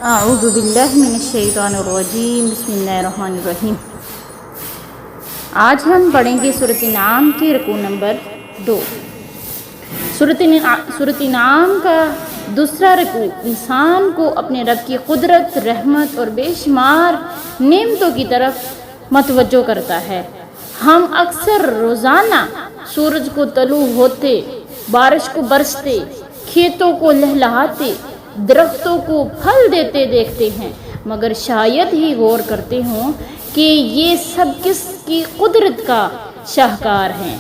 اعوذ باللہ من الشیطان الرجیم، بسم اللہ الرحمن الرحیم۔ آج ہم پڑھیں گے سورۃ انعام کی رکوع نمبر 2۔ سورۃ انعام کا دوسرا رکوع انسان کو اپنے رب کی قدرت، رحمت اور بے شمار نعمتوں کی طرف متوجہ کرتا ہے۔ ہم اکثر روزانہ سورج کو طلوع ہوتے، بارش کو برستے، کھیتوں کو لہلہاتے، درختوں کو پھل دیتے دیکھتے ہیں، مگر شاید ہی غور کرتے ہوں کہ یہ سب کس کی قدرت کا شاہکار ہیں۔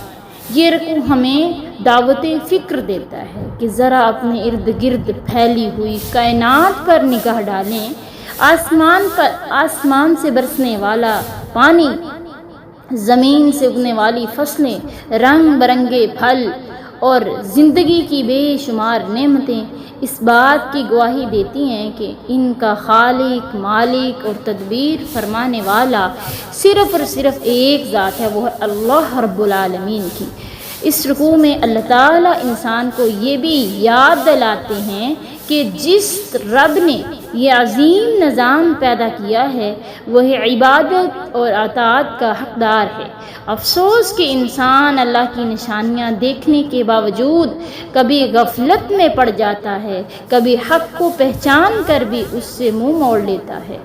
یہ رکوع ہمیں دعوت فکر دیتا ہے کہ ذرا اپنے ارد گرد پھیلی ہوئی کائنات پر نگاہ ڈالیں۔ آسمان سے برسنے والا پانی، زمین سے اگنے والی فصلیں، رنگ برنگے پھل اور زندگی کی بے شمار نعمتیں اس بات کی گواہی دیتی ہیں کہ ان کا خالق، مالک اور تدبیر فرمانے والا صرف اور صرف ایک ذات ہے، وہ ہے اللہ رب العالمین کی۔ اس رکوع میں اللہ تعالیٰ انسان کو یہ بھی یاد دلاتے ہیں کہ جس رب نے یہ عظیم نظام پیدا کیا ہے وہی عبادت اور اطاعت کا حقدار ہے۔ افسوس کہ انسان اللہ کی نشانیاں دیکھنے کے باوجود کبھی غفلت میں پڑ جاتا ہے، کبھی حق کو پہچان کر بھی اس سے منہ موڑ لیتا ہے۔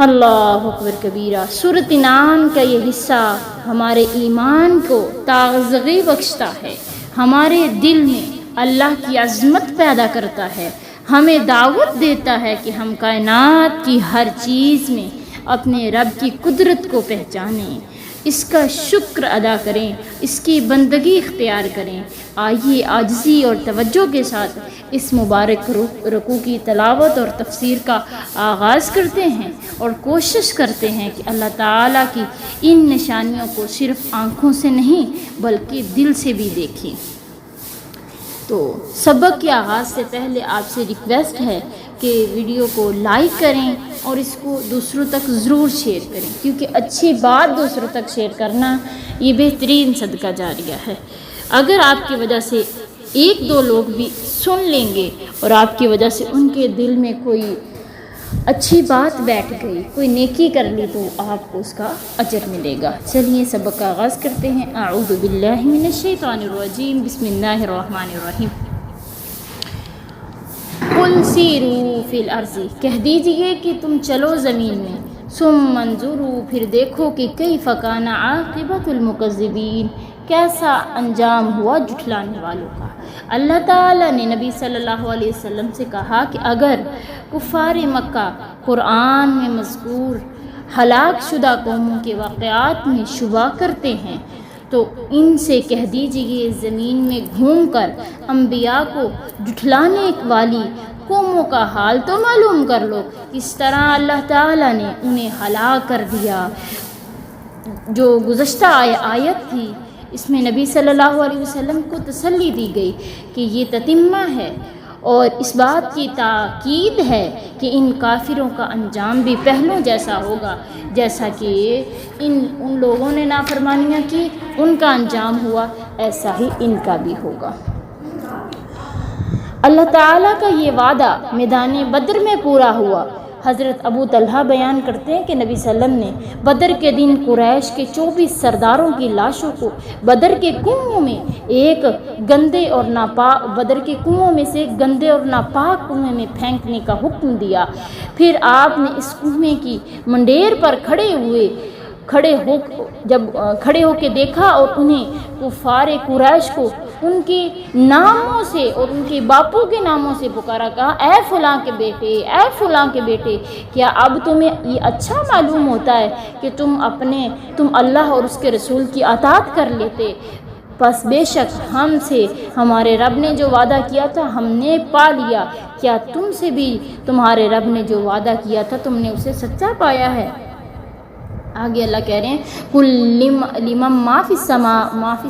اللہ اکبر کبیرہ۔ سورۃ انعام کا یہ حصہ ہمارے ایمان کو تازگی بخشتا ہے، ہمارے دل میں اللہ کی عظمت پیدا کرتا ہے، ہمیں دعوت دیتا ہے کہ ہم کائنات کی ہر چیز میں اپنے رب کی قدرت کو پہچانیں، اس کا شکر ادا کریں، اس کی بندگی اختیار کریں۔ آئیے عاجزی اور توجہ کے ساتھ اس مبارک رکوع کی تلاوت اور تفسیر کا آغاز کرتے ہیں اور کوشش کرتے ہیں کہ اللہ تعالیٰ کی ان نشانیوں کو صرف آنکھوں سے نہیں بلکہ دل سے بھی دیکھیں۔ تو سبق کے آغاز سے پہلے آپ سے ریکویسٹ ہے کہ ویڈیو کو لائک کریں اور اس کو دوسروں تک ضرور شیئر کریں، کیونکہ اچھی بات دوسروں تک شیئر کرنا یہ بہترین صدقہ جاریہ ہے۔ اگر آپ کی وجہ سے ایک دو لوگ بھی سن لیں گے اور آپ کی وجہ سے ان کے دل میں کوئی اچھی بات بیٹھ گئی، کوئی نیکی کر لی، تو آپ کو اس کا اجر ملے گا۔ چلیے سبق کا آغاز کرتے ہیں۔ اعوذ باللہ من الشیطان الرجیم، بسم اللہ الرحمن الرحیم۔ قل سیروا فی الارض، کہہ دیجئے کہ تم چلو زمین میں، ثم انظروا، پھر دیکھو کہ کیف کان عاقبۃ المکذبین، کیسا انجام ہوا جھٹلانے والوں کا۔ اللہ تعالیٰ نے نبی صلی اللہ علیہ وسلم سے کہا کہ اگر کفار مکہ قرآن میں مذکور ہلاک شدہ قوموں کے واقعات میں شبہ کرتے ہیں تو ان سے کہہ دیجیے زمین میں گھوم کر انبیاء کو جھٹلانے والی قوموں کا حال تو معلوم کر لو، کس طرح اللہ تعالیٰ نے انہیں ہلاک کر دیا۔ جو گزشتہ آیت تھی اس میں نبی صلی اللہ علیہ وسلم کو تسلی دی گئی کہ یہ تتمہ ہے اور اس بات کی تاکید ہے کہ ان کافروں کا انجام بھی پہلوں جیسا ہوگا، جیسا کہ ان لوگوں نے نافرمانیاں کی، ان کا انجام ہوا، ایسا ہی ان کا بھی ہوگا۔ اللہ تعالیٰ کا یہ وعدہ میدان بدر میں پورا ہوا۔ حضرت ابو طلحہ بیان کرتے ہیں کہ نبی صلی اللہ علیہ وسلم نے بدر کے دن قریش کے 24 سرداروں کی لاشوں کو بدر کے کنویں میں سے گندے اور ناپاک کنویں میں پھینکنے کا حکم دیا۔ پھر آپ نے اس کنویں کی منڈیر پر کھڑے ہو کے دیکھا اور انہیں کفار قریش کو ان کے ناموں سے اور ان کے باپوں کے ناموں سے پکارا، کہا اے فلاں کے بیٹے، اے فلاں کے بیٹے، کیا اب تمہیں یہ اچھا معلوم ہوتا ہے کہ تم اللہ اور اس کے رسول کی اطاعت کر لیتے؟ پس بے شک ہم سے ہمارے رب نے جو وعدہ کیا تھا ہم نے پا لیا، کیا تم سے بھی تمہارے رب نے جو وعدہ کیا تھا تم نے اسے سچا پایا ہے؟ آگے اللہ کہہ رہے ہیں قل لمن ما فی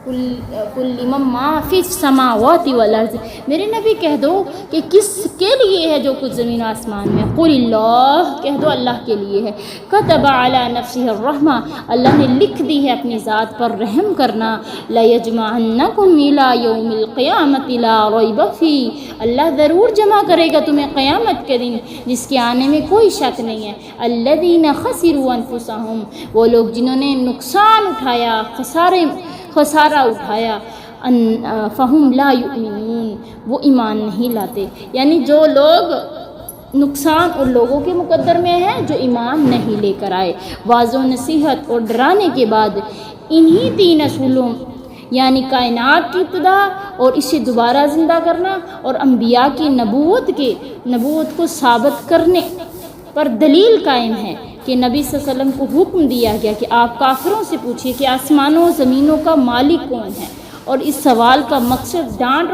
کل من ما فی السماوات والارض، میرے نبی کہہ دو کہ کس کے لیے ہے جو کچھ زمین و آسمان میں؟ قل اللہ، کہہ دو اللہ کے لیے ہے۔ کتب علی نفسہ الرحمہ، اللہ نے لکھ دی ہے اپنی ذات پر رحم کرنا۔ لیجمعنکم الی یوم القیامۃ لا ریب فیہ، اللہ ضرور جمع کرے گا تمہیں قیامت کے دن جس کے آنے میں کوئی شک نہیں ہے۔ الذین خسروا انفسہم، وہ لوگ جنہوں نے نقصان اٹھایا، خسارہ اٹھایا، فہم لا یؤمنون، وہ ایمان نہیں لاتے۔ یعنی جو لوگ نقصان ان لوگوں کے مقدر میں ہے جو ایمان نہیں لے کر آئے۔ واضح و نصیحت اور ڈرانے کے بعد انہی 3 اصولوں یعنی کائنات کی ابتدا اور اسے دوبارہ زندہ کرنا اور انبیاء کی نبوت کو ثابت کرنے پر دلیل قائم ہے کہ نبی صلی اللہ علیہ وسلم کو حکم دیا گیا کہ آپ کافروں سے پوچھئے کہ آسمانوں و زمینوں کا مالک کون ہے، اور اس سوال کا مقصد ڈانٹ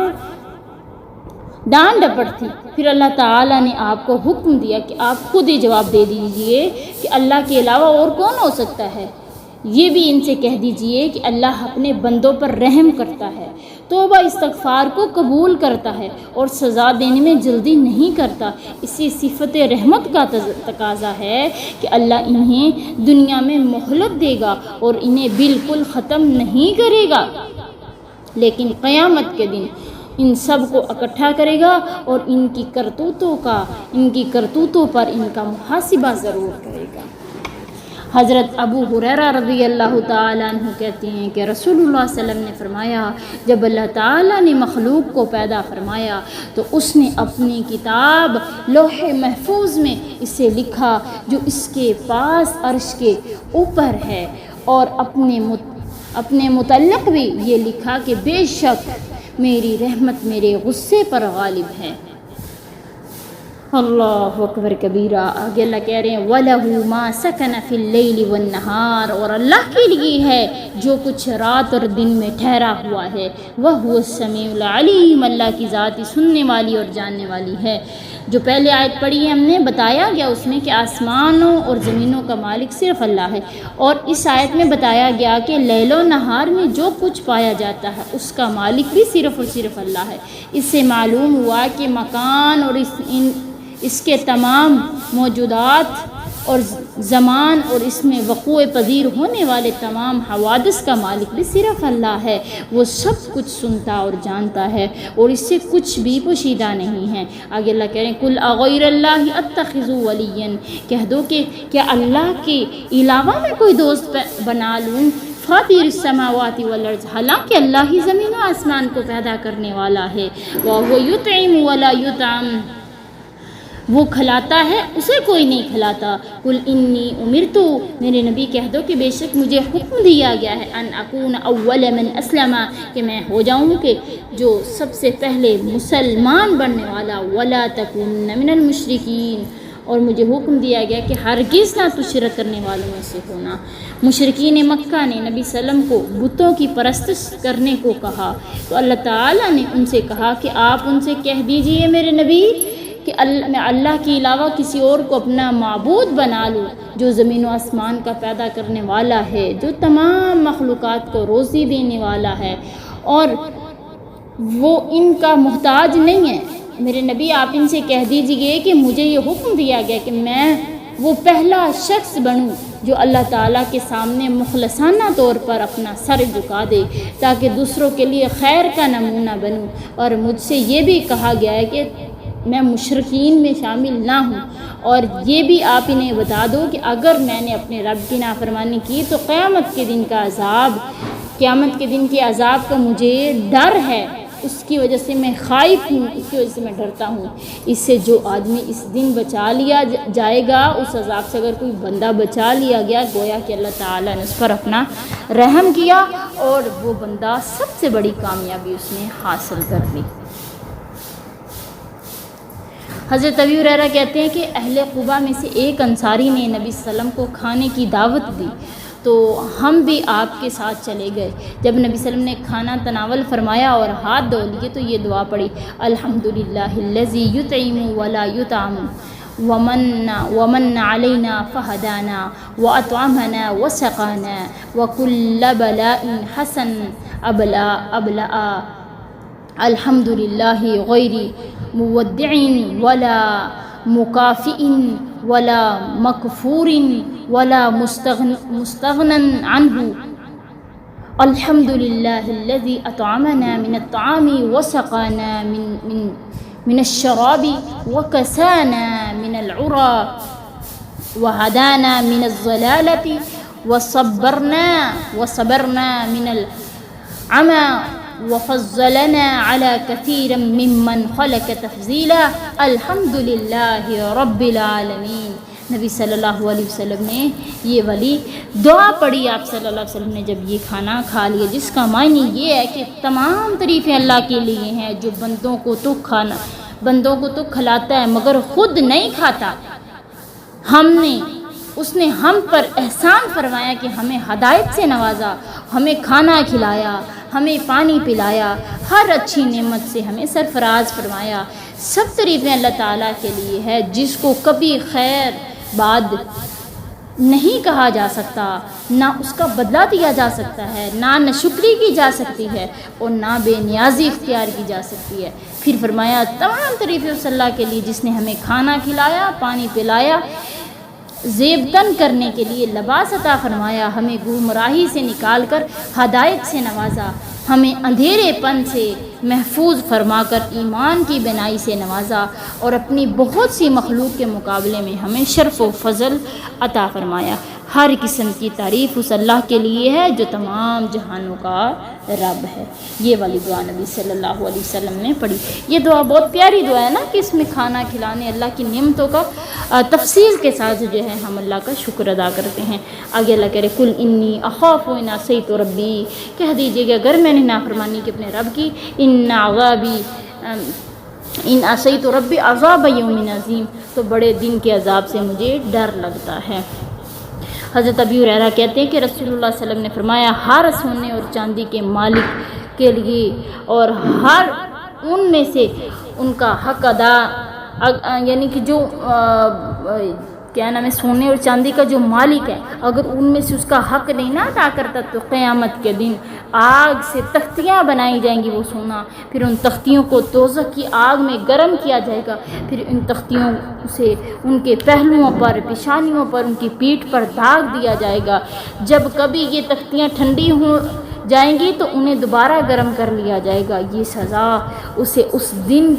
ڈپٹ تھی۔ پھر اللہ تعالیٰ نے آپ کو حکم دیا کہ آپ خود ہی جواب دے دیجئے کہ اللہ کے علاوہ اور کون ہو سکتا ہے۔ یہ بھی ان سے کہہ دیجئے کہ اللہ اپنے بندوں پر رحم کرتا ہے، توبہ استغفار کو قبول کرتا ہے اور سزا دینے میں جلدی نہیں کرتا۔ اسی صفت رحمت کا تقاضا ہے کہ اللہ انہیں دنیا میں مہلت دے گا اور انہیں بالکل ختم نہیں کرے گا، لیکن قیامت کے دن ان سب کو اکٹھا کرے گا اور ان کی کرتوتوں پر ان کا محاسبہ ضرور کرے گا۔ حضرت ابو ہریرہ رضی اللہ تعالیٰ عنہ کہتے ہیں کہ رسول اللہ صلی اللہ علیہ وسلم نے فرمایا، جب اللہ تعالیٰ نے مخلوق کو پیدا فرمایا تو اس نے اپنی کتاب لوح محفوظ میں اسے لکھا جو اس کے پاس عرش کے اوپر ہے، اور اپنے متعلق بھی یہ لکھا کہ بے شک میری رحمت میرے غصے پر غالب ہے۔ اللہ اکبر کبیرہ۔ آگے اللہ کہہ رہے ہیں وَلَهُ مَا سَكَنَ فِي اللَّيْلِ وَالنَّهَارِ، اور اللہ کے لیے ہے جو کچھ رات اور دن میں ٹھہرا ہوا ہے۔ وَهُوَ السَّمِيعُ الْعَلِيمُ، اللہ کی ذات ہی سننے والی اور جاننے والی ہے۔ جو پہلے آیت پڑھی ہے ہم نے، بتایا گیا اس میں کہ آسمانوں اور زمینوں کا مالک صرف اللہ ہے، اور اس آیت میں بتایا گیا کہ لیل و نہار میں جو کچھ پایا جاتا ہے اس کا مالک بھی صرف اور صرف اللہ ہے۔ اس سے معلوم ہوا کہ مکان اور اس کے تمام موجودات اور زمان اور اس میں وقوع پذیر ہونے والے تمام حوادث کا مالک بھی صرف اللہ ہے۔ وہ سب کچھ سنتا اور جانتا ہے اور اس سے کچھ بھی پوشیدہ نہیں ہے۔ آگے اللہ کہہ رہے ہیں قُلْ أَغَيْرَ اللَّهِ أَتَّخِذُ وَلِيًّا، کہہ دو کہ کیا اللہ کے علاوہ میں کوئی دوست بنا لوں؟ فاطر السماوات والارض، حالانکہ اللہ ہی زمین و آسمان کو پیدا کرنے والا ہے۔ وَهُوَ يُطْعِمُ وَلَا يُطْعَمُ، وہ کھلاتا ہے اسے کوئی نہیں کھلاتا۔ قُلْ إِنِّي أُمِرْتُ، میرے نبی کہہ دو کہ بے شک مجھے حکم دیا گیا ہے أَنْ أَكُونَ أَوَّلَ مَنْ أَسْلَمَ، کہ میں ہو جاؤں کہ جو سب سے پہلے مسلمان بننے والا۔ وَلَا تَكُونَ مِنَ الْمُشْرِكِينَ، اور مجھے حکم دیا گیا کہ ہرگز نہ تو شرک کرنے والوں میں سے ہونا۔ مشرکین مکہ نے نبی صلی اللہ علیہ وسلم کو بتوں کی پرستش کرنے کو کہا، تو اللہ تعالیٰ نے ان سے کہا کہ آپ ان سے کہہ دیجئے میرے نبی کہ میں اللہ کے علاوہ کسی اور کو اپنا معبود بنا لوں جو زمین و آسمان کا پیدا کرنے والا ہے، جو تمام مخلوقات کو روزی دینے والا ہے، اور وہ ان کا محتاج نہیں ہے۔ میرے نبی آپ ان سے کہہ دیجئے کہ مجھے یہ حکم دیا گیا کہ میں وہ پہلا شخص بنوں جو اللہ تعالیٰ کے سامنے مخلصانہ طور پر اپنا سر جھکا دے تاکہ دوسروں کے لیے خیر کا نمونہ بنوں، اور مجھ سے یہ بھی کہا گیا ہے کہ میں مشرکین میں شامل نہ ہوں۔ اور یہ بھی آپ انہیں بتا دو کہ اگر میں نے اپنے رب کی نافرمانی کی تو قیامت کے دن کے عذاب کا مجھے ڈر ہے، اس کی وجہ سے میں خائف ہوں، اس کی وجہ سے میں ڈرتا ہوں۔ اس سے جو آدمی اس دن بچا لیا جائے گا، اس عذاب سے اگر کوئی بندہ بچا لیا گیا، گویا کہ اللہ تعالیٰ نے اس پر اپنا رحم کیا اور وہ بندہ سب سے بڑی کامیابی اس نے حاصل کر لی۔ حضرت ابی ہریرہ کہتے ہیں کہ اہل قباء میں سے ایک انصاری نے نبی صلی اللہ علیہ وسلم کو کھانے کی دعوت دی تو ہم بھی آپ کے ساتھ چلے گئے۔ جب نبی صلی اللہ علیہ وسلم نے کھانا تناول فرمایا اور ہاتھ دھو لیے تو یہ دعا پڑھی، الحمدللہ الذی یطعم ولا یطعم ومن علینا فہدانا واطعمنا وسقانا وکل بلاء حسن ابلع الحمد للہ غیر مودع ولا مکافئ ولا مکفور ولا مستغنا عنہ الحمد للہ الذی اطعمنا من الطعام وسقانا من الشراب وكسانا من العرى وهدانا من الضلالة وصبرنا من العمى وفضلنا على كثير ممن خلق تفضيلا الحمد للہ رب العالمین۔ نبی صلی اللہ علیہ وسلم نے یہ والی دعا پڑھی آپ صلی اللہ علیہ وسلم نے جب یہ کھانا کھا لیا، جس کا معنی یہ ہے کہ تمام تعریفیں اللہ کے لیے ہیں جو بندوں کو تو کھلاتا ہے مگر خود نہیں کھاتا۔ اس نے ہم پر احسان فرمایا کہ ہمیں ہدایت سے نوازا، ہمیں کھانا کھلایا، ہمیں پانی پلایا، ہر اچھی نعمت سے ہمیں سرفراز فرمایا۔ سب تعریفیں اللہ تعالیٰ کے لیے ہے جس کو کبھی خیر باد نہیں کہا جا سکتا، نہ اس کا بدلہ دیا جا سکتا ہے، نہ ناشکری کی جا سکتی ہے اور نہ بے نیازی اختیار کی جا سکتی ہے۔ پھر فرمایا تمام تعریفیں اس اللہ کے لیے جس نے ہمیں کھانا کھلایا، پانی پلایا، زیب تن کرنے کے لیے لباس عطا فرمایا، ہمیں گمراہی سے نکال کر ہدایت سے نوازا، ہمیں اندھیرے پن سے محفوظ فرما کر ایمان کی بنائی سے نوازا اور اپنی بہت سی مخلوق کے مقابلے میں ہمیں شرف و فضل عطا فرمایا۔ ہر قسم کی تعریف اس اللہ کے لیے ہے جو تمام جہانوں کا رب ہے۔ یہ والی دعا نبی صلی اللہ علیہ وسلم نے پڑھی۔ یہ دعا بہت پیاری دعا ہے نا کہ اس میں کھانا کھلانے اللہ کی نعمتوں کا تفصیل کے ساتھ جو ہے ہم اللہ کا شکر ادا کرتے ہیں۔ آگے اللہ کہہ رہے کل انی اخاف ان عصیت ربی، کہہ دیجئے کہ اگر میں نے نافرمانی کی اپنے رب کی، ان عصیت ربی عذاب یوم عظیم، تو بڑے دن کے عذاب سے مجھے ڈر لگتا ہے۔ حضرت ابی ہریرہ کہتے ہیں کہ رسول اللہ صلی اللہ علیہ وسلم نے فرمایا ہر سونے اور چاندی کے مالک کے لیے اور ہر ان میں سے ان کا حق ادا، یعنی کہ جو کیا نام ہے سونے اور چاندی کا جو مالک ہے، اگر ان میں سے اس کا حق نہیں نہ ادا کرتا تو قیامت کے دن آگ سے تختیاں بنائی جائیں گی وہ سونا، پھر ان تختیوں کو دوزخ کی آگ میں گرم کیا جائے گا، پھر ان تختیوں سے ان کے پہلوؤں پر، پیشانیوں پر، ان کی پیٹھ پر داغ دیا جائے گا۔ جب کبھی یہ تختیاں ٹھنڈی ہو جائیں گی تو انہیں دوبارہ گرم کر لیا جائے گا۔ یہ سزا اسے اس دن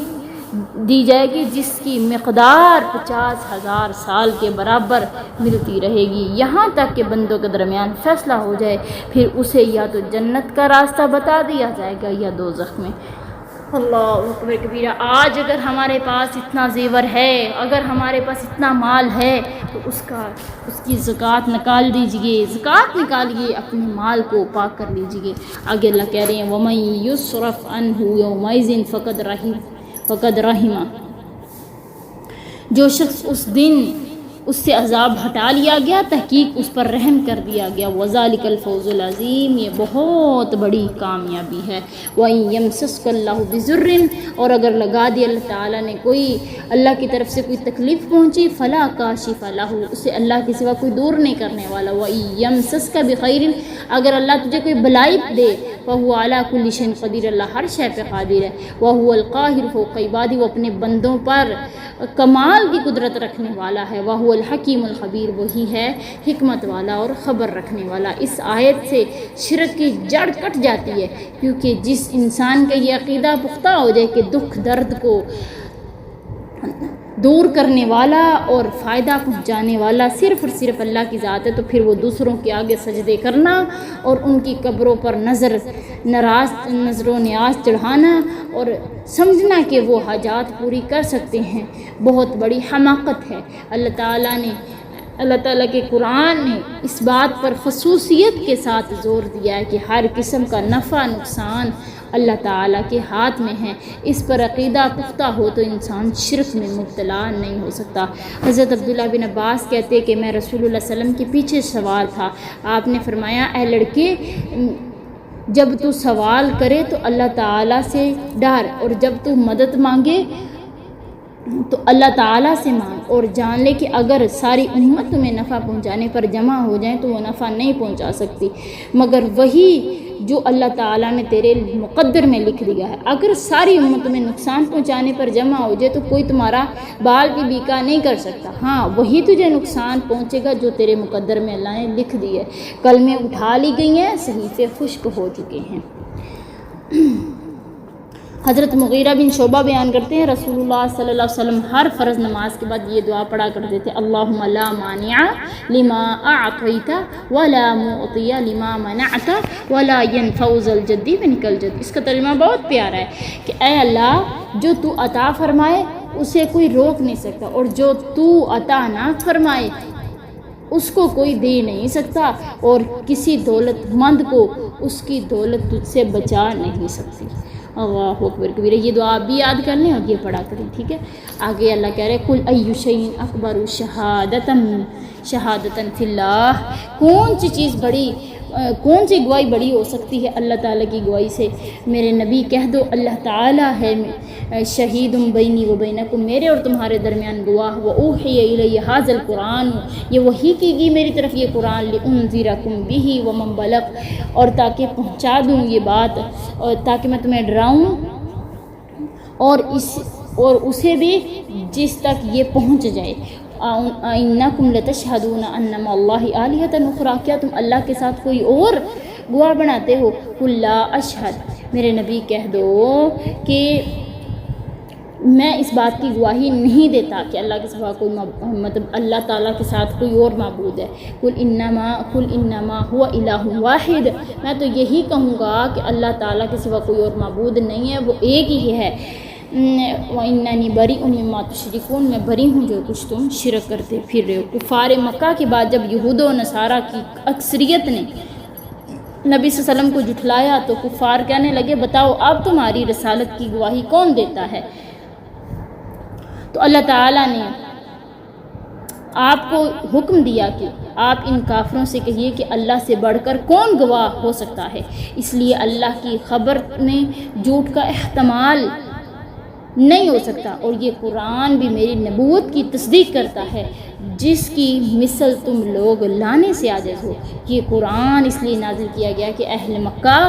دی جائے گی جس کی مقدار 50,000 سال کے برابر ملتی رہے گی، یہاں تک کہ بندوں کے درمیان فیصلہ ہو جائے، پھر اسے یا تو جنت کا راستہ بتا دیا جائے گا یا دوزخ میں۔ اللہ اکبر کبیرہ۔ آج اگر ہمارے پاس اتنا زیور ہے، اگر ہمارے پاس اتنا مال ہے تو اس کی زکوٰۃ نکال دیجئے، زکوٰۃ نکالیے، اپنے مال کو پاک کر لیجئے۔ آگے اللہ کہہ رہے ہیں وَمَن يُصْرَفْ عَنْهُ يَوْمَئِذٍ فقد رحمہ، جو شخص اس دن اس سے عذاب ہٹا لیا گیا، تحقیق اس پر رحم کر دیا گیا۔ وَذَلِكَ الْفَوْزُ الْعَظِيمُ، یہ بہت بڑی کامیابی ہے۔ وَإِن يَمْسَسْكَ اللَّهُ بِضُرٍّ، اور اگر لگا دی اللہ تعالیٰ نے اللہ کی طرف سے کوئی تکلیف پہنچی، فَلَا كَاشِفَ لَهُ، اسے اللہ کے سوا کوئی دور نہیں کرنے والا۔ وَإِن يَمْسَسْكَ بِخَيْرٍ، اگر اللہ تجھے کوئی بھلائی دے، فَهُوَ عَلَى كُلِّ شَيْءٍ قَدِيرٌ، اللہ ہر شے پہ قادر ہے۔ وَهُوَ الْقَاهِرُ فَوْقَ عِبَادِهِ، وہ اپنے بندوں پر کمال کی قدرت رکھنے والا ہے۔ وَهُوَ الْحَكِيمُ الْخَبِيرُ، وہی ہے حکمت والا اور خبر رکھنے والا۔ اس آیت سے شرک کی جڑ کٹ جاتی ہے، کیونکہ جس انسان کا یہ عقیدہ پختہ ہو جائے کہ دکھ درد کو دور کرنے والا اور فائدہ پہنچانے والا صرف اور صرف اللہ کی ذات ہے، تو پھر وہ دوسروں کے آگے سجدے کرنا اور ان کی قبروں پر نظر و نیاز چڑھانا اور سمجھنا کہ وہ حاجات پوری کر سکتے ہیں بہت بڑی حماقت ہے۔ اللہ تعالیٰ کے قرآن نے اس بات پر خصوصیت کے ساتھ زور دیا ہے کہ ہر قسم کا نفع نقصان اللہ تعالیٰ کے ہاتھ میں ہے۔ اس پر عقیدہ پختہ ہو تو انسان شرک میں مبتلا نہیں ہو سکتا۔ حضرت عبداللہ بن عباس کہتے کہ میں رسول اللہ صلی اللہ علیہ وسلم کے پیچھے سوار تھا، آپ نے فرمایا اے لڑکے، جب تو سوال کرے تو اللہ تعالیٰ سے ڈر، اور جب تو مدد مانگے تو اللہ تعالیٰ سے مانگ، اور جان لے کہ اگر ساری امت تمہیں نفع پہنچانے پر جمع ہو جائیں تو وہ نفع نہیں پہنچا سکتی مگر وہی جو اللہ تعالیٰ نے تیرے مقدر میں لکھ دیا ہے۔ اگر ساری امت تمہیں نقصان پہنچانے پر جمع ہو جائے تو کوئی تمہارا بال بھی بیکا نہیں کر سکتا، ہاں وہی تجھے نقصان پہنچے گا جو تیرے مقدر میں اللہ نے لکھ دی ہے۔ کلمیں اٹھا لی گئی ہیں، صحیفے خشک ہو چکے ہیں۔ حضرت مغیرہ بن شعبہ بیان کرتے ہیں رسول اللہ صلی اللہ علیہ وسلم ہر فرض نماز کے بعد یہ دعا پڑھا کرتے تھے، اللہم لا مانع لما اعطیت ولا معطی لما منعت ولا ينفع ذا الجد منک الجد۔ اس کا ترجمہ بہت پیارا ہے کہ اے اللہ جو تو عطا فرمائے اسے کوئی روک نہیں سکتا، اور جو تو عطا نہ فرمائے اس کو کوئی دے نہیں سکتا، اور کسی دولت مند کو اس کی دولت تجھ سے بچا نہیں سکتی۔ اللہ اکبر کبیرہ۔ یہ دعا آپ بھی یاد کر لیں اور یہ پڑھا کریں، ٹھیک ہے۔ آگے اللہ کہہ رہے کل ای شیء اکبر شہادتاً فی اللہ، کون سی چیز بڑی، کون سی گواہی بڑی ہو سکتی ہے اللہ تعالیٰ کی گواہی سے؟ میرے نبی کہہ دو اللہ تعالیٰ ہے شہید بینی و بینکم، میرے اور تمہارے درمیان گواہ، و اوحی الی ھذا القرآن، یہ وحی کی گئی میری طرف یہ قرآن، لانذرکم بہ ومن بلغ، اور تاکہ پہنچا دوں یہ بات، اور تاکہ میں تمہیں ڈراؤں اور اسے بھی جس تک یہ پہنچ جائے۔ انکم لتشہدون ان مع اللہ آلہۃ اخری، کیا تم اللہ کے ساتھ کوئی اور گواہ بناتے ہو؟ قل لا اشہد، میرے نبی کہہ دو کہ میں اس بات کی گواہی نہیں دیتا کہ اللہ کے سوا کوئی مطلب اللہ تعالیٰ کے ساتھ کوئی اور معبود ہے۔ قل انما هو الہ واحد، میں تو یہی کہوں گا کہ اللہ تعالیٰ کے سوا کوئی اور معبود نہیں ہے، وہ ایک ہی ہے۔ وَإِنَّنِي بَرِيءٌ مِّمَّا تُشْرِكُونَ، میں بری ہوں جو کچھ تم شرک کرتے پھر رہے ہو۔ کفار مکہ کے بعد جب یہود و نصارہ کی اکثریت نے نبی صلی اللہ علیہ وسلم کو جھٹلایا تو کفار کہنے لگے بتاؤ اب تمہاری رسالت کی گواہی کون دیتا ہے؟ تو اللہ تعالیٰ نے آپ کو حکم دیا کہ آپ ان کافروں سے کہیے کہ اللہ سے بڑھ کر کون گواہ ہو سکتا ہے، اس لیے اللہ کی خبر میں جھوٹ کا احتمال نہیں ہو سکتا، اور یہ قرآن بھی میری نبوت کی تصدیق کرتا ہے جس کی مثل تم لوگ لانے سے عاجز ہو۔ یہ قرآن اس لیے نازل کیا گیا کہ اہل مکہ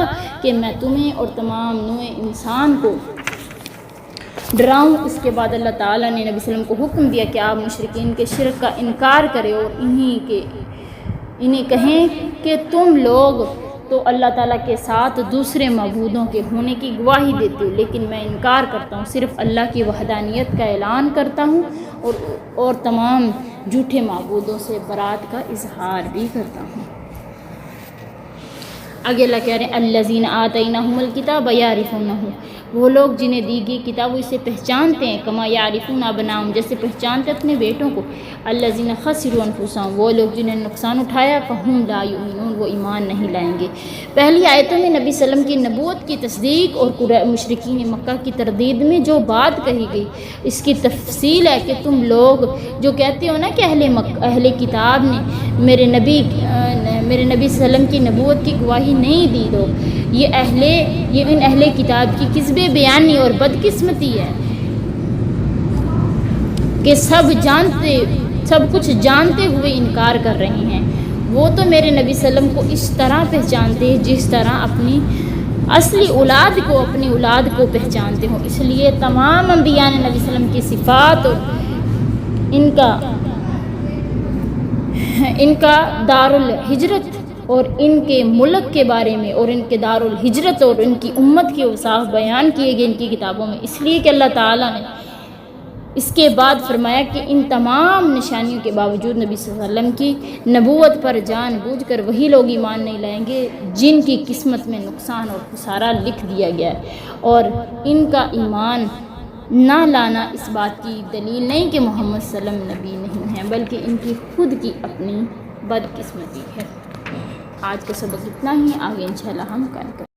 کہ میں تمہیں اور تمام نوع انسان کو ڈراؤں۔ اس کے بعد اللہ تعالیٰ نے نبی صلی اللہ علیہ وسلم کو حکم دیا کہ آپ مشرکین کے شرک کا انکار کریں اور انہیں کہیں کہ تم لوگ تو اللہ تعالیٰ کے ساتھ دوسرے معبودوں کے ہونے کی گواہی دیتے ہو، لیکن میں انکار کرتا ہوں، صرف اللہ کی وحدانیت کا اعلان کرتا ہوں اور تمام جھوٹے معبودوں سے برات کا اظہار بھی کرتا ہوں۔ آگے اللہ کہہ رہے ہیں الذین آتیناہم الکتاب یعرفونہ، وہ لوگ جنہیں دی گئی کتاب وہ اسے پہچانتے ہیں، کما یعرفون ابناءہم، جیسے پہچانتے اپنے بیٹوں کو، الذین خسروا انفسہم، وہ لوگ جنہیں نقصان اٹھایا، فہم لا یؤمنون، وہ ایمان نہیں لائیں گے۔ پہلی آیتوں میں نبی صلی اللہ علیہ وسلم کی نبوت کی تصدیق اور مشرکین مکہ کی تردید میں جو بات کہی گئی اس کی تفصیل ہے کہ تم لوگ جو کہتے ہو نا کہ اہل کتاب نے میرے نبی صلی اللہ علیہ وسلم کی نبوت کی گواہی نہیں دی، دو یہ ان اہل کتاب کی کذب بیانی اور بدقسمتی ہے کہ سب کچھ جانتے ہوئے انکار کر رہے ہیں۔ وہ تو میرے نبی صلی اللہ علیہ وسلم کو اس طرح پہچانتے ہیں جس طرح اپنی اصلی اولاد کو اپنی اولاد کو پہچانتے ہوں، اس لیے تمام انبیاء نے نبی صلی اللہ علیہ وسلم کی صفات اور ان کا دار الہجرت اور ان کے ملک کے بارے میں اور ان کے دار الہجرت اور ان کی امت کے اوصاف بیان کیے گئے ان کی کتابوں میں، اس لیے کہ اللہ تعالیٰ نے اس کے بعد فرمایا کہ ان تمام نشانیوں کے باوجود نبی صلی اللہ علیہ وسلم کی نبوت پر جان بوجھ کر وہی لوگ ایمان نہیں لائیں گے جن کی قسمت میں نقصان اور خسارہ لکھ دیا گیا ہے، اور ان کا ایمان نہ لانا اس بات کی دلیل نہیں کہ محمد صلی اللہ علیہ وسلم نبی نہیں ہیں، بلکہ ان کی خود کی اپنی بدقسمتی ہے۔ آج کا سبق اتنا ہی، آگے انشاءاللہ ہم کل کریں۔